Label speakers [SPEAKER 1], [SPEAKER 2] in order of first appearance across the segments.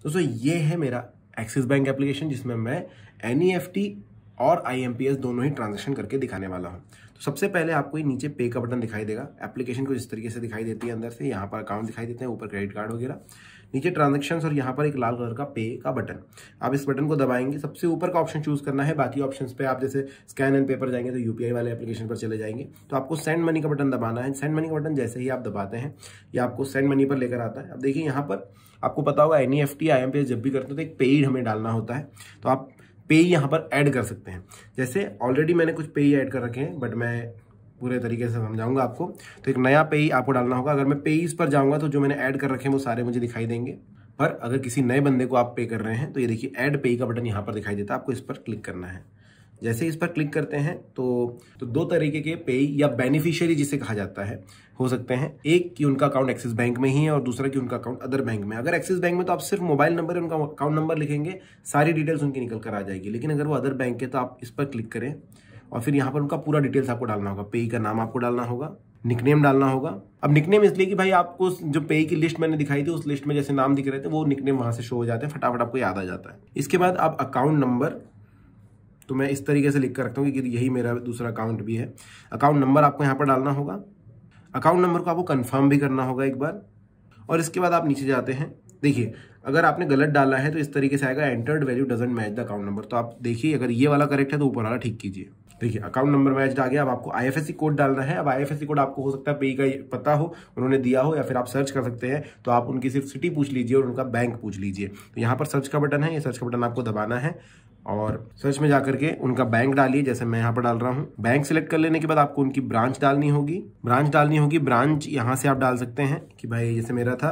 [SPEAKER 1] दोस्तों ये है मेरा एक्सिस बैंक एप्लीकेशन जिसमें मैं NEFT और IMPS दोनों ही ट्रांजैक्शन करके दिखाने वाला हूं। तो सबसे पहले आपको ये नीचे पे का बटन दिखाई देगा। एप्लीकेशन को इस तरीके से दिखाई देती है अंदर से, यहाँ पर अकाउंट दिखाई देते हैं, ऊपर क्रेडिट कार्ड वगैरह, नीचे ट्रांजैक्शंस और यहाँ पर एक लाल कलर का पे का बटन। आप इस बटन को दबाएंगे, सबसे ऊपर का ऑप्शन चूज करना है। बाकी ऑप्शंस पे आप जैसे स्कैन एंड पे पर जाएंगे तो UPI वाले एप्लीकेशन पर चले जाएंगे। तो आपको सेंड मनी का बटन दबाना है। सेंड मनी का बटन जैसे ही आप दबाते हैं ये आपको सेंड मनी पर लेकर आता है। अब देखिए यहाँ पर आपको पता होगा NEFT IMPS जब भी करते हो तो एक पेड हमें डालना होता है, तो आप पे यहाँ पर ऐड कर सकते हैं। जैसे ऑलरेडी मैंने कुछ पे ऐड कर रखे हैं, बट मैं पूरे तरीके से समझाऊंगा आपको। तो एक नया पे आपको डालना होगा। अगर मैं पे पर जाऊंगा तो जो मैंने ऐड कर रखे हैं वो सारे मुझे दिखाई देंगे, पर अगर किसी नए बंदे को आप पे कर रहे हैं तो ये देखिए ऐड पे का बटन यहाँ पर दिखाई देता है। आपको इस पर क्लिक करना है। जैसे इस पर क्लिक करते हैं तो दो तरीके के पे या बेनिफिशियरी जिसे कहा जाता है हो सकते हैं। एक कि उनका अकाउंट एक्सिस बैंक में ही है और दूसरा कि उनका अकाउंट अदर बैंक में। अगर एक्सिस बैंक में तो आप सिर्फ मोबाइल नंबर उनका अकाउंट नंबर लिखेंगे, सारी डिटेल्स उनकी निकल कर आ जाएगी। लेकिन अगर वो अदर बैंक है तो आप इस पर क्लिक करें और फिर यहाँ पर उनका पूरा डिटेल्स आपको डालना होगा। पे का नाम आपको डालना होगा, निकनेम डालना होगा। अब निकनेम इसलिए कि भाई आपको जो पे की लिस्ट मैंने दिखाई थी उस लिस्ट में जैसे नाम दिख रहे थे वो निकनेम वहां से शो हो जाते हैं, फटाफट आपको याद आ जाता है। इसके बाद आप अकाउंट नंबर, तो मैं इस तरीके से लिख कर रखता हूँ कि यही मेरा दूसरा अकाउंट भी है। अकाउंट नंबर आपको यहाँ पर डालना होगा। अकाउंट नंबर को आपको कंफर्म भी करना होगा एक बार, और इसके बाद आप नीचे जाते हैं। देखिए अगर आपने गलत डाला है तो इस तरीके से आएगा entered value doesn't match the account number. तो आप देखिए अगर ये वाला करेक्ट है तो ऊपर वाला ठीक कीजिए। देखिए अकाउंट नंबर मैच आ गया। अब आपको IFSC कोड डालना है। अब IFSC कोड आपको हो सकता है पे का पता हो, उन्होंने दिया हो, या फिर आप सर्च कर सकते हैं। तो आप उनकी सिर्फ सिटी पूछ लीजिए और उनका बैंक पूछ लीजिए। तो यहाँ पर सर्च का बटन है, ये सर्च का बटन आपको दबाना है और सर्च में जाकर के उनका बैंक डालिए। जैसे मैं यहाँ पर डाल रहा हूँ। बैंक सिलेक्ट कर लेने के बाद आपको उनकी ब्रांच डालनी होगी। ब्रांच यहाँ से आप डाल सकते हैं कि भाई जैसे मेरा था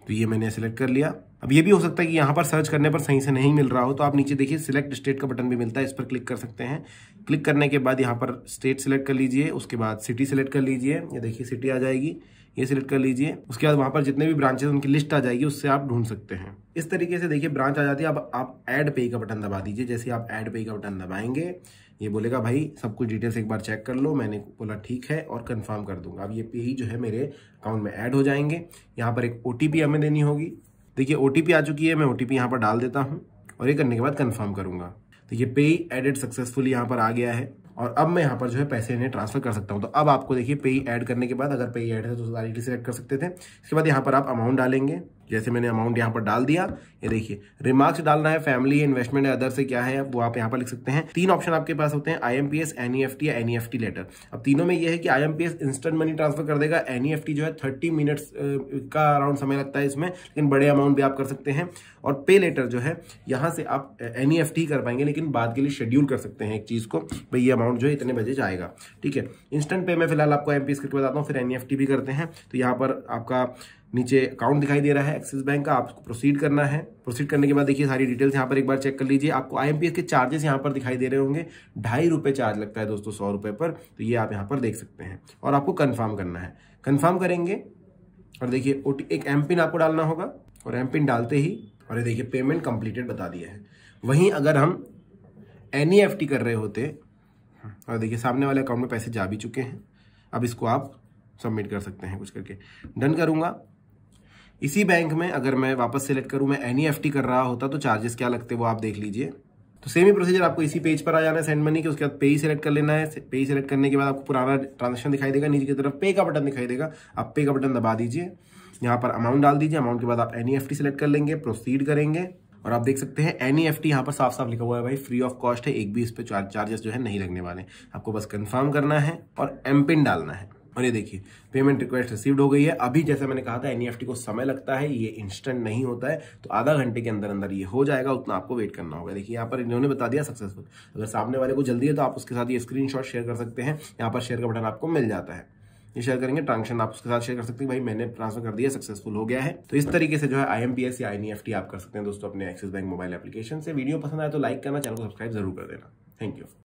[SPEAKER 1] तो ये मैंने सिलेक्ट कर लिया। अब ये भी हो सकता है कि यहाँ पर सर्च करने पर सही से नहीं मिल रहा हो, तो आप नीचे देखिए सिलेक्ट स्टेट का बटन भी मिलता है, इस पर क्लिक कर सकते हैं। क्लिक करने के बाद यहाँ पर स्टेट सिलेक्ट कर लीजिए, उसके बाद सिटी सिलेक्ट कर लीजिए। ये देखिए सिटी आ जाएगी, ये सिलेक्ट कर लीजिए। उसके बाद वहां पर जितने भी ब्रांचेस उनकी लिस्ट आ जाएगी, उससे आप ढूंढ सकते हैं। इस तरीके से देखिए ब्रांच आ जाती है। अब आप ऐड पे का बटन दबा दीजिए। जैसे आप ऐड पे का बटन दबाएंगे ये बोलेगा भाई सब कुछ डिटेल्स एक बार चेक कर लो। मैंने बोला ठीक है और कंफर्म कर दूंगा। अब ये पे जो है मेरे अकाउंट में ऐड हो जाएंगे। यहाँ पर एक OTP हमें देनी होगी। देखिए OTP आ चुकी है, मैं OTP यहाँ पर डाल देता हूँ और ये करने के बाद कंफर्म करूंगा। तो ये पे एडेड सक्सेसफुली यहाँ पर आ गया है और अब मैं यहाँ पर जो है पैसे इन्हें ट्रांसफर कर सकता हूँ। तो अब आपको देखिए पे ऐड करने के बाद अगर पे ऐड है तो सारी सिलेक्ट कर सकते थे। इसके बाद यहाँ पर आप अमाउंट डालेंगे। जैसे मैंने अमाउंट यहाँ पर डाल दिया। ये देखिए रिमार्क्स डालना है, फैमिली है, इन्वेस्टमेंट है, अदर से क्या है वो आप यहाँ पर लिख सकते हैं। 3 ऑप्शन आपके पास होते हैं, IMPS, NEFT या NEFT लेटर। अब तीनों में ये है कि IMPS इंस्टेंट मनी ट्रांसफर कर देगा, NEFT जो है 30 मिनट्स का अराउंड समय लगता है इसमें, लेकिन बड़े अमाउंट भी आप कर सकते हैं। और पे लेटर जो है यहाँ से आप NEFT कर पाएंगे, लेकिन बाद के लिए शेड्यूल कर सकते हैं एक चीज को, भाई ये अमाउंट जो है इतने बजे जाएगा। ठीक है, इंस्टेंट पे में फिलहाल आपको IMPS करके बताता हूँ, फिर NEFT भी करते हैं। तो यहाँ पर आपका नीचे अकाउंट दिखाई दे रहा है एक्सिस बैंक का, आपको प्रोसीड करना है। प्रोसीड करने के बाद देखिए सारी डिटेल्स यहाँ पर एक बार चेक कर लीजिए। आपको IMPS के चार्जेस यहाँ पर दिखाई दे रहे होंगे, 2.5 रुपये चार्ज लगता है दोस्तों 100 रुपये पर। तो ये आप यहाँ पर देख सकते हैं और आपको कंफर्म करना है। कंफर्म करेंगे और देखिए एक MPIN आपको डालना होगा और MPIN डालते ही और ये देखिए पेमेंट कंप्लीटेड बता दिया है। वहीं अगर हम NEFT कर रहे होते और देखिए सामने वाले अकाउंट में पैसे जा भी चुके हैं। अब इसको आप सबमिट कर सकते हैं कुछ करके। डन करूंगा। इसी बैंक में अगर मैं वापस सेलेक्ट करूं, मैं NEFT कर रहा होता तो चार्जेस क्या लगते वो आप देख लीजिए। तो सेम ही प्रोसीजर, आपको इसी पेज पर आ जाना है सेंड मनी के। उसके बाद पे ही सिलेक्ट कर लेना है। पे ही सिलेक्ट करने के बाद आपको पुराना ट्रांजेक्शन दिखाई देगा, नीचे की तरफ पे का बटन दिखाई देगा। आप पे का बटन दबा दीजिए, यहाँ पर अमाउंट डाल दीजिए। अमाउंट के बाद आप NEFT सिलेक्ट कर लेंगे, प्रोसीड करेंगे और आप देख सकते हैं NEFT यहाँ पर साफ साफ लिखा हुआ है भाई फ्री ऑफ कॉस्ट है, एक भी इस पे चार्जेस जो है नहीं लगने वाले। आपको बस कंफर्म करना है और MPIN डालना है। और ये देखिए पेमेंट रिक्वेस्ट रिसीव्ड हो गई है। अभी जैसे मैंने कहा था NEFT को समय लगता है, ये इंस्टेंट नहीं होता है, तो आधा घंटे के अंदर अंदर ये हो जाएगा, उतना आपको वेट करना होगा। देखिए यहाँ पर इन्होंने बता दिया सक्सेसफुल। अगर सामने वाले को जल्दी है तो आप उसके साथ ये स्क्रीनशॉट शेयर कर सकते हैं। यहाँ पर शेयर का बटन आपको मिल जाता है, ये शेयर करेंगे, ट्रांजेक्शन आप उसके साथ शेयर कर सकते हैं, भाई मैंने ट्रांसफर कर दिया, सक्सेसफुल हो गया है। तो इस तरीके से जो है IMPS या NEFT आप कर सकते हैं दोस्तों अपने एक्सिस बैंक मोबाइल एप्लीकेशन से। वीडियो पसंद आए तो लाइक करना, चैनल को सब्सक्राइब जरूर कर देना। Thank you.